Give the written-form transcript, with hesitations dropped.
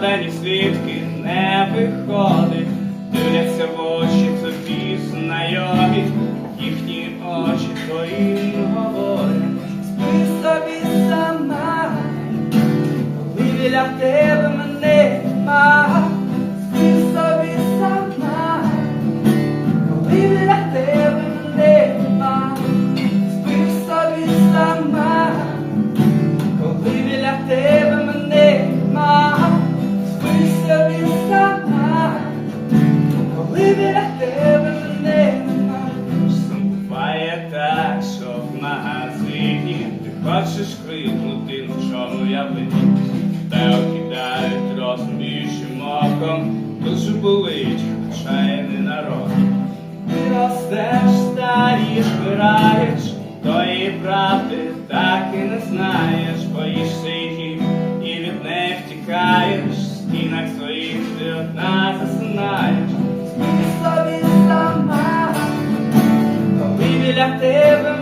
Жадані свідки не виходить, дивляться в очі тобі знайомі, їхні очі твоїм говорять. Спи собі сама, коли біля тебе мене нема. Спи собі сама, коли біля тебе мене нема. Спи собі сама, коли біля тебе мене нема. Спи собі сама, коли біля тебе мене нема. Буває так, що в магазині ти хочеш крикнути, в чому я винен. Та окидають розуміючим оком, дуже болить, хоча й не народ. Ти ростеш, старієш, вираєш, тої правди так і не знаєш. Боїшся її і від неї втікаєш, в стінах своїх ти одна засинаєш. Спи собі сама, коли біля тебе